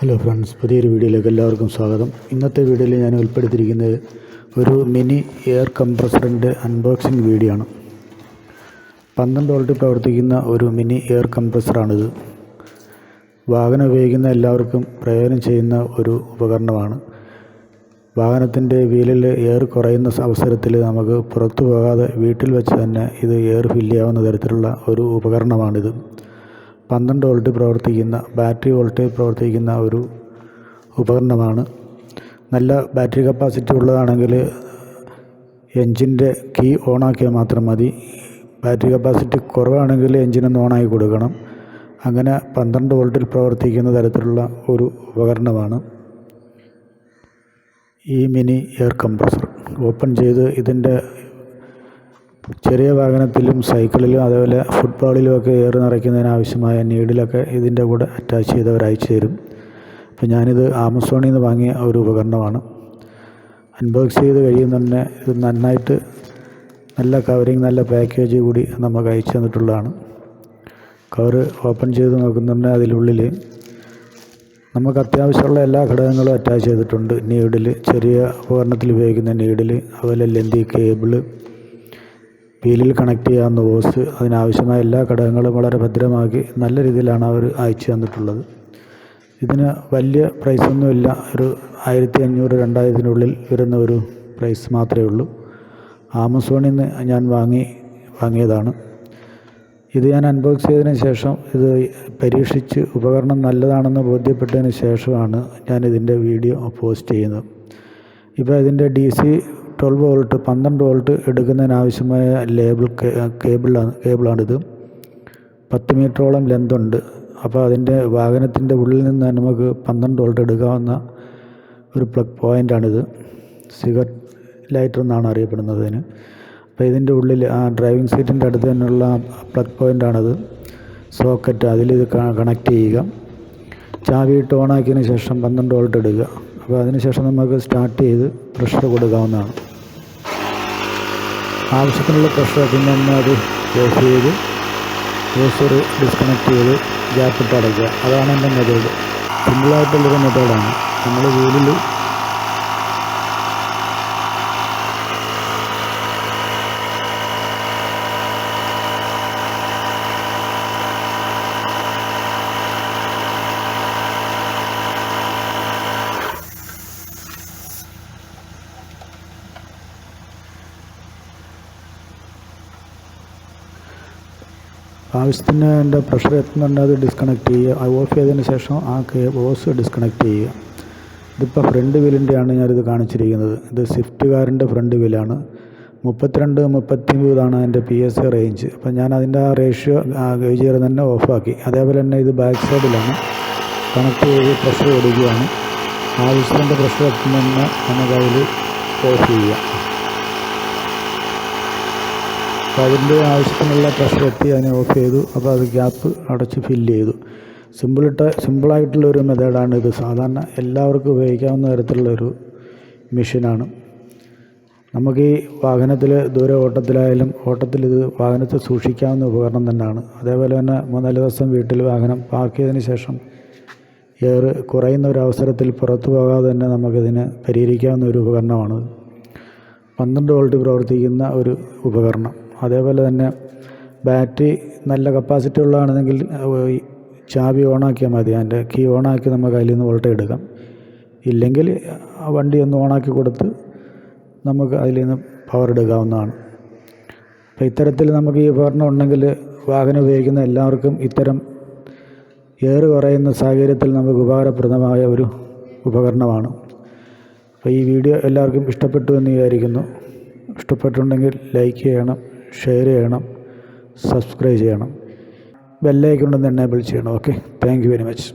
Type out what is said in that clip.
Hello friends, പുതിയൊരു വീഡിയോയിലേക്ക് എല്ലാവർക്കും സ്വാഗതം. ഇന്നത്തെ വീഡിയോയിൽ ഞാൻ ഉൾപ്പെടുത്തിയിരിക്കുന്നത് ഒരു മിനി എയർ കംപ്രസറിൻ്റെ അൺബോക്സിങ് വീഡിയോ ആണ്. 12 വോൾട്ടിൽ പ്രവർത്തിക്കുന്ന ഒരു മിനി എയർ കംപ്രസറാണിത്. വാഹനം ഉപയോഗിക്കുന്ന എല്ലാവർക്കും പ്രയോജനം ചെയ്യുന്ന ഒരു ഉപകരണമാണ്. വാഹനത്തിൻ്റെ വീലിൽ എയർ കുറയുന്ന അവസരത്തിൽ നമുക്ക് പുറത്തു പോകാതെ വീട്ടിൽ വെച്ച് തന്നെ ഇത് എയർ ഫില്ല് ചെയ്യാവുന്ന തരത്തിലുള്ള ഒരു ഉപകരണമാണിത്. 12 വോൾട്ട് പ്രവർത്തിക്കുന്ന ബാറ്ററി വോൾട്ടേജ് പ്രവർത്തിക്കുന്ന ഒരു ഉപകരണമാണ്. നല്ല ബാറ്ററി കപ്പാസിറ്റി ഉള്ളതാണെങ്കിൽ എൻജിൻ്റെ കീ ഓണാക്കിയാൽ മാത്രം മതി. ബാറ്ററി കപ്പാസിറ്റി കുറവാണെങ്കിൽ എൻജിനൊന്ന് ഓണാക്കി കൊടുക്കണം. അങ്ങനെ 12 വോൾട്ടിൽ പ്രവർത്തിക്കുന്ന തരത്തിലുള്ള ഒരു ഉപകരണമാണ് ഈ മിനി എയർ കംപ്രസർ. ഓപ്പൺ ചെയ്ത് ഇതിൻ്റെ ചെറിയ വാഹനത്തിലും സൈക്കിളിലും അതേപോലെ ഫുട്ബോളിലുമൊക്കെ എയർ നിറയ്ക്കുന്നതിനാവശ്യമായ നീഡിലൊക്കെ ഇതിൻ്റെ കൂടെ അറ്റാച്ച് ചെയ്തവർ അയച്ചു തരും. അപ്പോൾ ഞാനിത് ആമസോണിൽ നിന്ന് വാങ്ങിയ ഒരു ഉപകരണമാണ്. അൺബോക്സ് ചെയ്ത് കഴിയുമ്പോൾ തന്നെ ഇത് നന്നായിട്ട് നല്ല കവറിങ്, നല്ല പാക്കേജ് കൂടി നമുക്ക് അയച്ചു തന്നിട്ടുള്ളതാണ്. കവർ ഓപ്പൺ ചെയ്ത് നോക്കുന്നുണ്ടെങ്കിൽ അതിനുള്ളിൽ നമുക്ക് അത്യാവശ്യമുള്ള എല്ലാ ഘടകങ്ങളും അറ്റാച്ച് ചെയ്തിട്ടുണ്ട്. നീഡിൽ, ചെറിയ ഉപകരണത്തിൽ ഉപയോഗിക്കുന്ന നീഡിൽ, അതുപോലെ ലെന്തി കേബിള്, വീലിൽ കണക്ട് ചെയ്യാവുന്ന ഹോസ്, അതിനാവശ്യമായ എല്ലാ ഘടകങ്ങളും വളരെ ഭദ്രമാക്കി നല്ല രീതിയിലാണ് അവർ അയച്ചു തന്നിട്ടുള്ളത്. ഇതിന് വലിയ പ്രൈസൊന്നുമില്ല, ഒരു 1500-2000 വരുന്ന ഒരു പ്രൈസ് മാത്രമേ ഉള്ളൂ. ആമസോണിൽ നിന്ന് ഞാൻ വാങ്ങിയതാണ്. ഇത് ഞാൻ അൺബോക്സ് ചെയ്തതിന് ശേഷം ഇത് പരീക്ഷിച്ച് ഉപകരണം നല്ലതാണെന്ന് ബോധ്യപ്പെട്ടതിന് ശേഷമാണ് ഞാനിതിൻ്റെ വീഡിയോ പോസ്റ്റ് ചെയ്യുന്നത്. ഇപ്പോൾ ഇതിൻ്റെ DC 12 വോൾട്ട് 12 വോൾട്ട് എടുക്കുന്നതിനാവശ്യമായ കേബിളാണിത്. 10 മീറ്ററോളം ലെന്തുണ്ട്. അപ്പോൾ അതിൻ്റെ വാഹനത്തിൻ്റെ ഉള്ളിൽ നിന്ന് നമുക്ക് 12 വോൾട്ട് എടുക്കാവുന്ന ഒരു പ്ലഗ് പോയിൻ്റാണിത്. സിഗരറ്റ് ലൈറ്റർ എന്നാണ് അറിയപ്പെടുന്നത് ഇതിന്. അപ്പോൾ ഇതിൻ്റെ ഉള്ളിൽ ആ ഡ്രൈവിംഗ് സീറ്റിൻ്റെ അടുത്ത് തന്നെയുള്ള പ്ലഗ് പോയിൻ്റാണത്. സോക്കറ്റ്, അതിലിത് കണക്ട് ചെയ്യുക. ചാവിയിട്ട് ഓണാക്കിയതിന് ശേഷം 12 വോൾട്ട് എടുക്കുക. അപ്പോൾ അതിനുശേഷം നമുക്ക് സ്റ്റാർട്ട് ചെയ്ത് പ്രഷർ കൊടുക്കാവുന്നതാണ്. ആവശ്യത്തിനുള്ള പ്രഷർ പിന്നെ അത് ഓഫ് ചെയ്ത് ഹോസർ ഡിസ്കണക്ട് ചെയ്ത് ഗ്യാപ്പിട്ട് അടയ്ക്കുക. അതാണ് എൻ്റെ മെത്തേഡ്. സിമ്പിളായിട്ടുള്ളൊരു മെത്തേഡാണ്. നമ്മൾ വീലിൽ ആവശ്യത്തിന് എൻ്റെ പ്രഷർ എത്തുന്നുണ്ട്, അത് ഡിസ്കണക്ട് ചെയ്യുക. ഓഫ് ചെയ്തതിന് ശേഷം ആ ഹോസ് ഡിസ്കണക്ട് ചെയ്യുക. ഇതിപ്പോൾ ഫ്രണ്ട് വീലിൻ്റെയാണ് ഞാനിത് കാണിച്ചിരിക്കുന്നത്. ഇത് സ്വിഫ്റ്റ് കാറിൻ്റെ ഫ്രണ്ട് വീലാണ്. 32-39 അതിൻ്റെ PSI റേഞ്ച്. അപ്പോൾ ഞാൻ അതിൻ്റെ ആ റേഷ്യോ ഗേജ് ചെയ്ത് തന്നെ ഓഫാക്കി. അതേപോലെ തന്നെ ഇത് ബാക്ക് സൈഡിലാണ്. കണക്ട് ചെയ്ത് പ്രഷർ കൊടുക്കുകയാണ്. ആവശ്യത്തിൻ്റെ പ്രഷർ എത്തുന്ന നമുക്ക് അതിൽ ഓഫ് ചെയ്യുക. അപ്പോൾ അതിൻ്റെ ആവശ്യത്തിനുള്ള പ്രഷർ എത്തി അതിനെ ഓഫ് ചെയ്തു. അപ്പോൾ അത് ഗ്യാപ്പ് അടച്ച് ഫില്ല് ചെയ്തു. സിമ്പിളായിട്ടുള്ളൊരു മെത്തേഡാണ് ഇത്. സാധാരണ എല്ലാവർക്കും ഉപയോഗിക്കാവുന്ന തരത്തിലുള്ളൊരു മെഷീനാണ്. നമുക്ക് ഈ വാഹനത്തിൽ ദൂരെ ഓട്ടത്തിലായാലും ഇത് വാഹനത്തെ സൂക്ഷിക്കാവുന്ന ഉപകരണം തന്നെയാണ്. അതേപോലെ തന്നെ 3-4 ദിവസം വീട്ടിൽ വാഹനം പാർക്ക് ചെയ്തതിന് ശേഷം എയർ കുറയുന്ന ഒരു അവസരത്തിൽ പുറത്തു പോകാതെ തന്നെ നമുക്കിതിനെ പരിഹരിക്കാവുന്ന ഒരു ഉപകരണമാണ്. 12 വോൾട്ട് പ്രവർത്തിക്കുന്ന ഒരു ഉപകരണം. അതേപോലെ തന്നെ ബാറ്ററി നല്ല കപ്പാസിറ്റി ഉള്ളതാണെങ്കിൽ ചാവി ഓണാക്കിയാൽ മതി. അതിൻ്റെ കീ ഓണാക്കി നമുക്ക് അതിൽ നിന്ന് വോൾട്ടേജ് എടുക്കാം. ഇല്ലെങ്കിൽ വണ്ടി ഒന്ന് ഓണാക്കി കൊടുത്ത് നമുക്ക് അതിൽ നിന്ന് പവർ എടുക്കാവുന്നതാണ്. അപ്പോൾ ഇത്തരത്തിൽ നമുക്ക് ഈ ഉപകരണം ഉണ്ടെങ്കിൽ വാഹനം ഉപയോഗിക്കുന്ന എല്ലാവർക്കും ഇത്തരം എയർ കുറയുന്ന സാഹചര്യത്തിൽ നമുക്ക് ഉപകാരപ്രദമായ ഒരു ഉപകരണമാണ്. അപ്പോൾ ഈ വീഡിയോ എല്ലാവർക്കും ഇഷ്ടപ്പെട്ടു എന്ന് വിചാരിക്കുന്നു. ഇഷ്ടപ്പെട്ടിട്ടുണ്ടെങ്കിൽ ലൈക്ക് ചെയ്യണം, ഷെയർ ചെയ്യണം, സബ്സ്ക്രൈബ് ചെയ്യണം, ബെല്ലൈക്കൺ ഒന്ന് എനേബിൾ ചെയ്യണം. Okay, thank you very much.